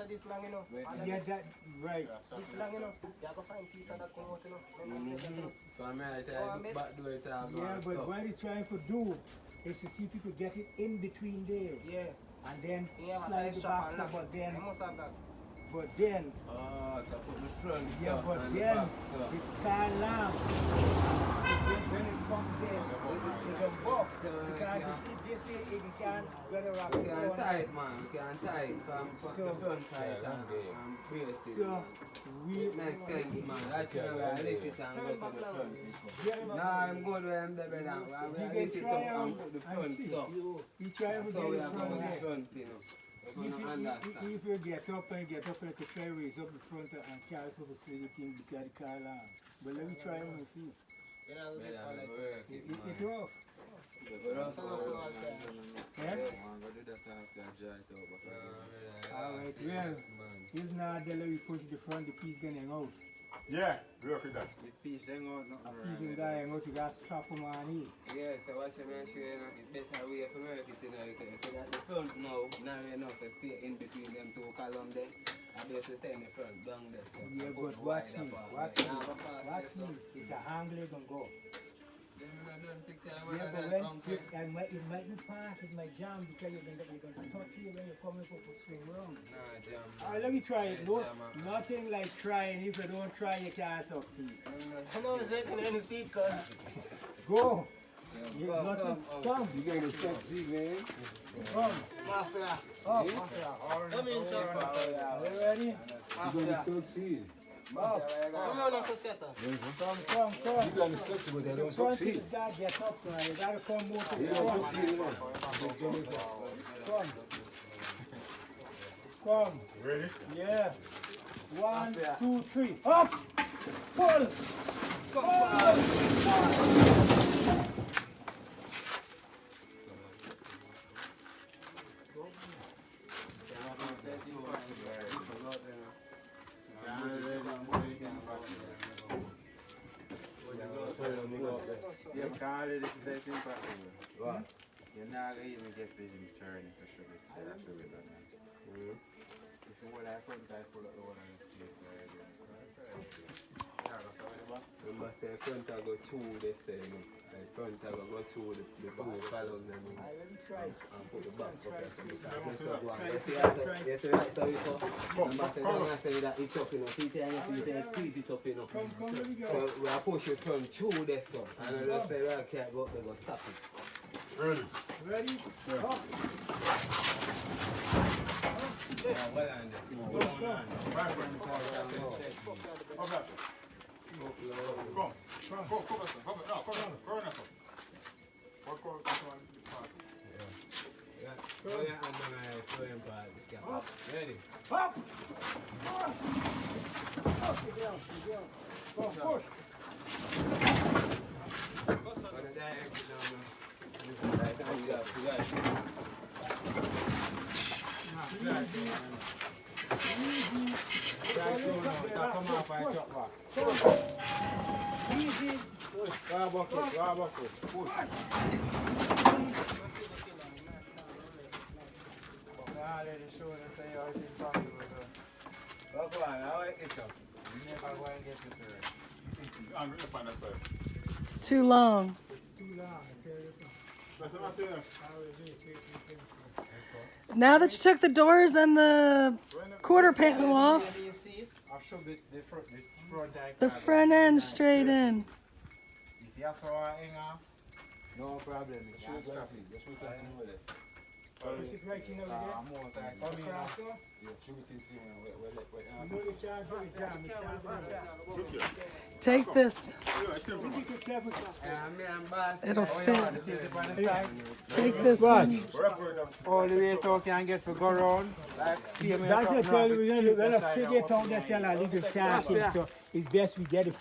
This long, you know. Yeah, that right. This long, you know. You have to find piece of that thing out, you know. So I'm right to back door it. Yeah, but what he's trying to do is to see if you could get it in between there. Yeah. And then Yeah, slide the box up, but then. I must have that. But then. So put the front. Yeah, but then the car lamp. When it comes there, it's a buff. Because you see, this here, it can't get around. We can't tie it, man. We can't tie it from the front side and brace it. So, we. It makes sense, man. That's why I lift it and go to the front. No, I'm good where I'm there, brother. I lift it up and put the front up. You try to So we get have it to from put the there. front, you know. If you get up and you could try to raise up the front and carry over so you think because the car alarm. But let me try and see. You know, It's rough. Alright, well, if not, then we push the front, the piece gonna hang out. Yeah, work with that. The piece hang out, you gotta strap them on here. Yeah, so what you mentioned, you know, it's better way for work it, you know, because so that the front now, narrow enough to stay in between them two columns there. I basically send the front down there. So yeah, but watch me, watch me. It's a angle you can go. Yeah, but when it might be past, it might jam because you're going to touch you when you're coming for swing round. Nah, jam. Alright, let me try it. No, nothing like trying. If you don't try, you can't succeed. I know it's not going to see it, cuz. Go. Come. You're going to succeed, man. Come. Mafia. Mafia. Come in, sir. You ready? You're going to succeed. Come on, Scatter. Come. You're going to succeed, but they don't succeed. You gotta get up, man. You gotta come more to They the don't front. succeed, man. Come. Ready? Yeah. 1, 2, 3. Up. Pull. You call it, this is impossible. What? You're not going to even get busy turning for sugar. It's actually done. If you want that front, I pull up the one on the space already. Remember, say front I go through this thing. Like front I go through the two columns and put the back up there. Yes, sir, right, so we go. Remember, say that it's up, you know. See, it's squeeze it up, you know. So we are pushing front through this one. And I just say, well, I can't go up there, go stop it. Ready? Ready? Yeah. Up. Well, and ready? Up. Push. Sit down. Go, push. Easy. It's too long. Now that you took the doors and the quarter panel off, the front end straight in. If you have someone hang off, no problem. Just we continue with it. Push it right in over there. Take this. It'll fit. Take this one. all the way to can get for go round. Like, see me That's what I tell you, we're gonna figure it out that tell a little can't, so it's best we get it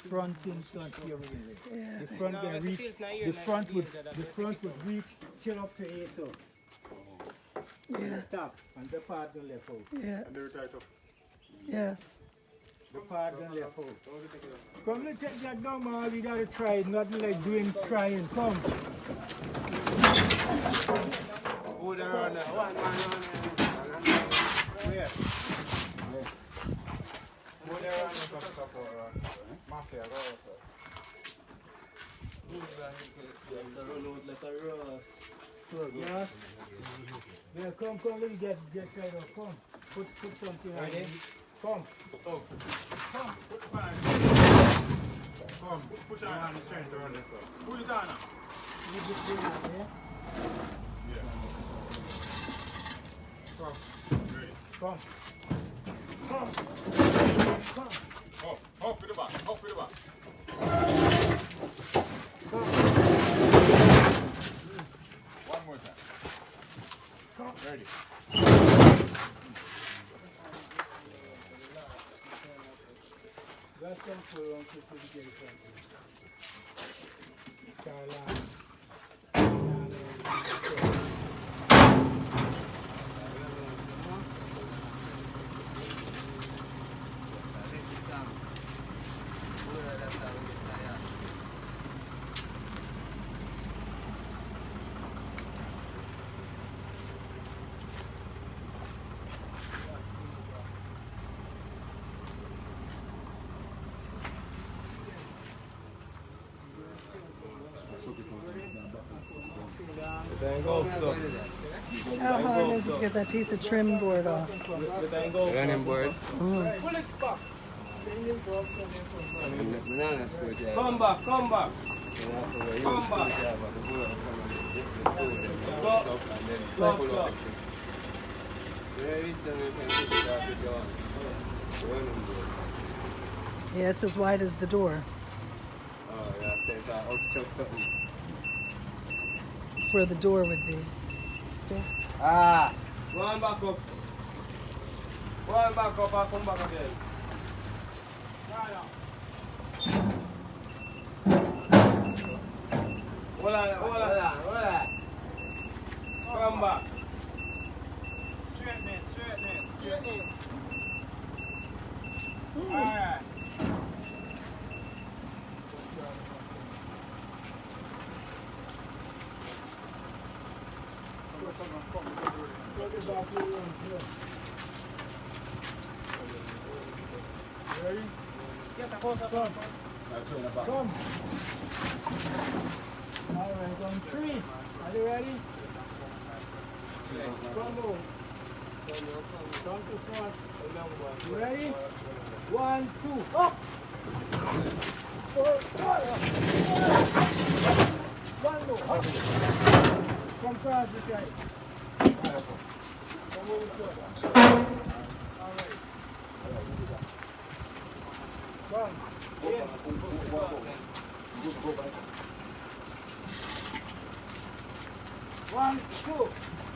front in front here really. Yeah. The front gonna reach. The front would reach chill up to here so. Yeah. Stop and the part gonna left out. Yeah. And they retire too. Yes. The part gonna left out. Come let's take that down, man. We gotta try it. Nothing like doing trying. Come. Hold on, one man on Where? Hold on, mafia, go Yes, I roll out like a rose. Good, yes. Yeah, come, let me get side up. Come. Put something on it. Come. Come, put on the center on this. Put it on now. You just bring it here. Come. Up with the back, up with the back. One more time. Ready. That's some for around 50 to get it from. How hard is it to get that piece of trim board off? Running board. Pull it back. Banana screwdriver. Come back. Come back. Yeah, it's as wide as the door. Oh, yeah, take that. Something. It's where the door would be. See? Ah! One back up. One back up and come back again. Hold on. Come back. Straighten it. Alright. Ready? Come. All right, on 3. Are you ready? Come on. Come to front. You ready? 1, 2, up. 1 more. Up. Come across this side. Come over to all right. Come. In. 1, 2,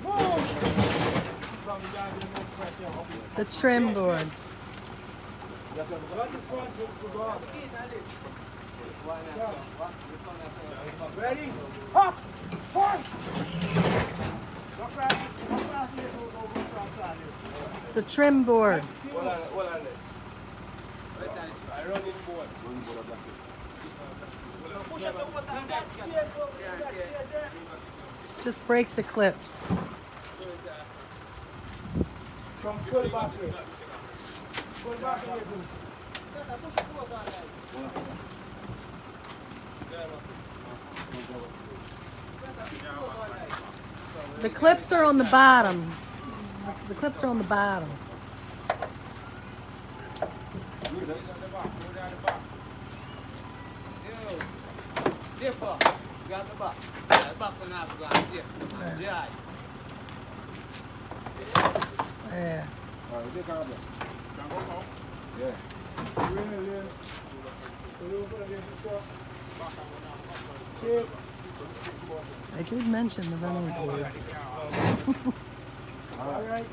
move! The trim board. Ready? Up! Force! It's the trim board. Hold on. I run it forward. Just break the clips. Come, pull back here. Pull back here, dude. The clips are on the bottom. The clips are on the bottom. Dipper. Got the back. The back for now. Yeah. Yeah. Alright, take out there. Can go now? Yeah. I did mention the running boards. All right.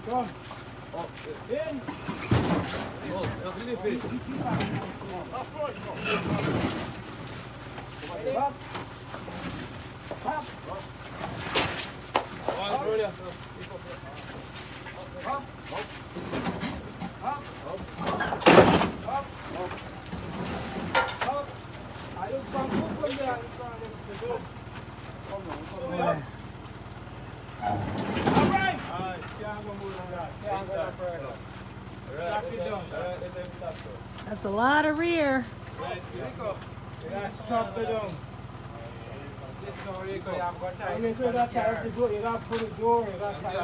Come. In. Up. Up. That's a lot of rear. Strap it down. And you say that time to go, you got to put the door, you got to tie it.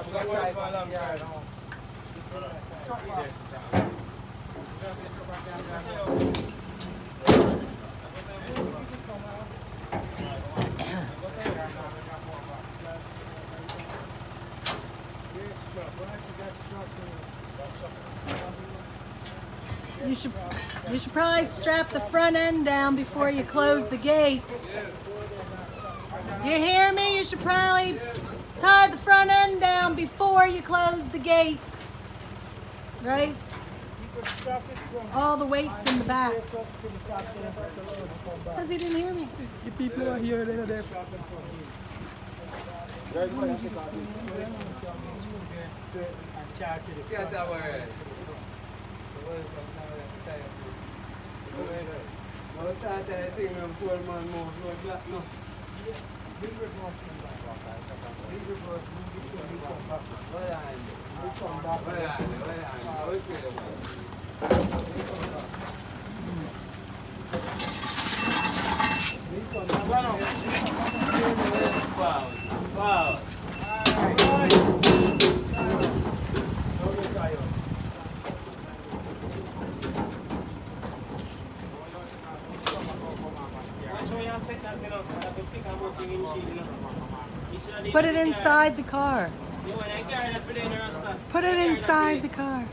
You should probably strap the front end down before you close the gates. You hear me? You should probably tie the front end down before you close the gates. Right? All the weight's in the back. Because he didn't hear me. The people are here, they're there. Put it inside the car. Put it inside the car.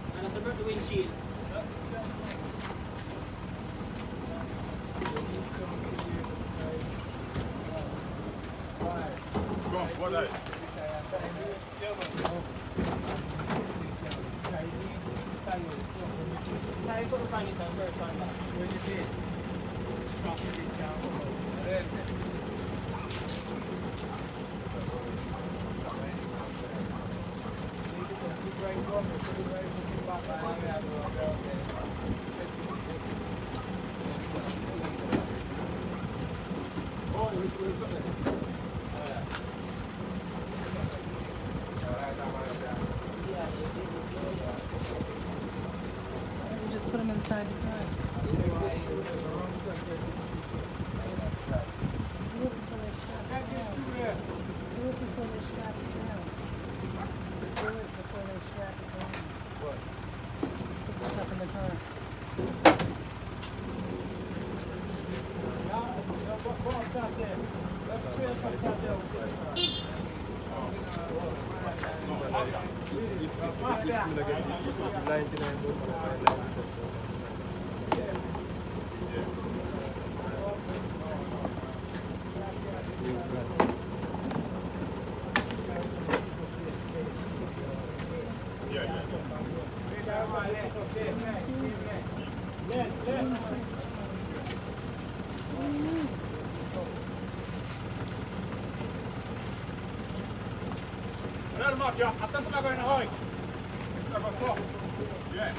Just put them inside the car. Put the stuff in the car. Mafia, hasta se la going hoy. Yeah.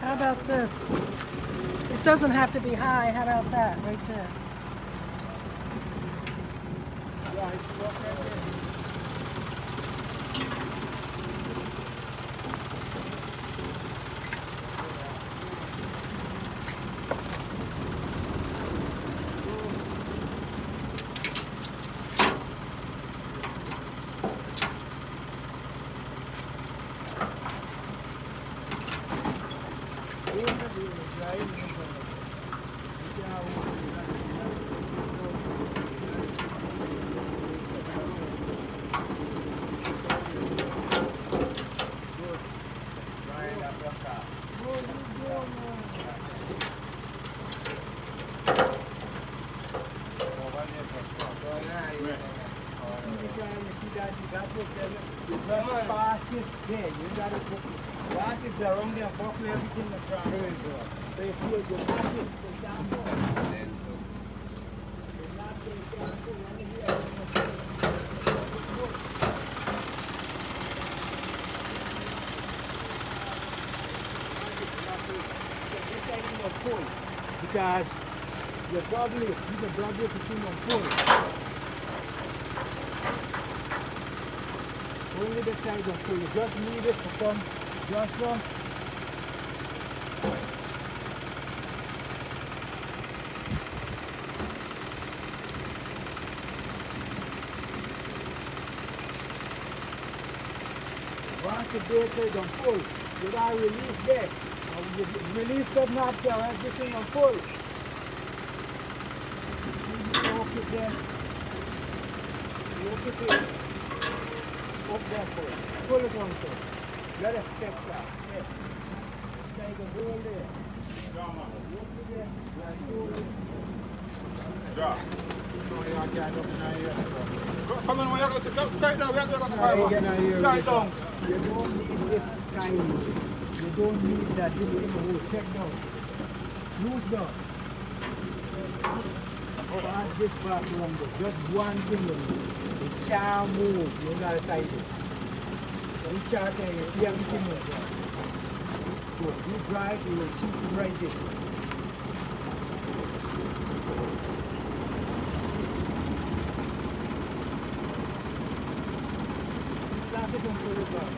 How about this? It doesn't have to be high. How about that right there? Pass it there. You got to pass it around there, buckle everything that's around. So you see it, you pass it, so down there. This side is not full because you can probably put on full. Only the side of full. You just need it to come just from. Once the base is on full, you gotta release there. You release the knot there, everything on full. You lock it there. Lock it in. Up there for it. Pull it on so. Let us step start. Yeah. Take a roll there. Look it there. Like roll it. Yeah. Come on, we are going to go down. We are going to go down. You don't need this kind. You don't need that. This thing will check down. Loose down. Pass this back longer. Just one thing only. It can't move. You gotta tighten it. You can't tell you see everything move. So if you drive, you will keep it right there. Slap it and pull it down.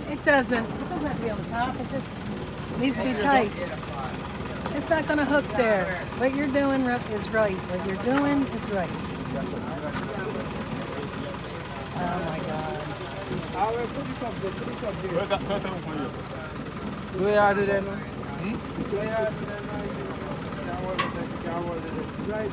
It doesn't have to be on the top. It just needs to be tight. It's not going to hook there. What you're doing is right. What you're doing is right. Oh my God. I will put it up there. Put it up there. Where's that third time for you? Do you have it then? Do you have it then? Right.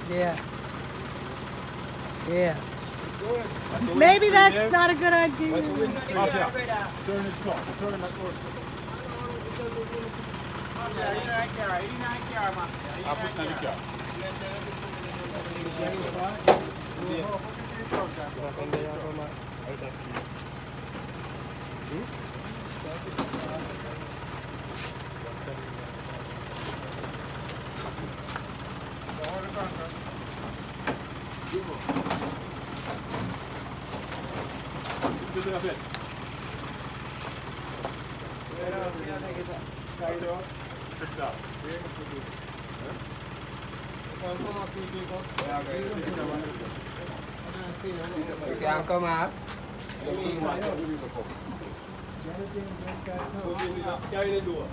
Yeah. Yeah. Maybe that's not a good idea. Up here. Turn it soft. Turn that soft. I put in the car. You can come up. Carry the door.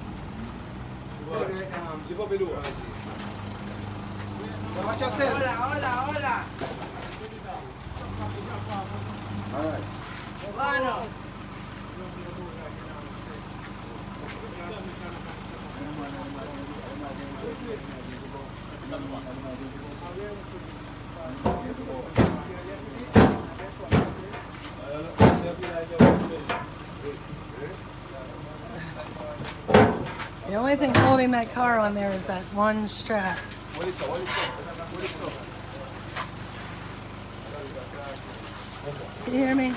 Lift up the door. Watch yourself. The only thing holding that car on there is that one strap. You hear me?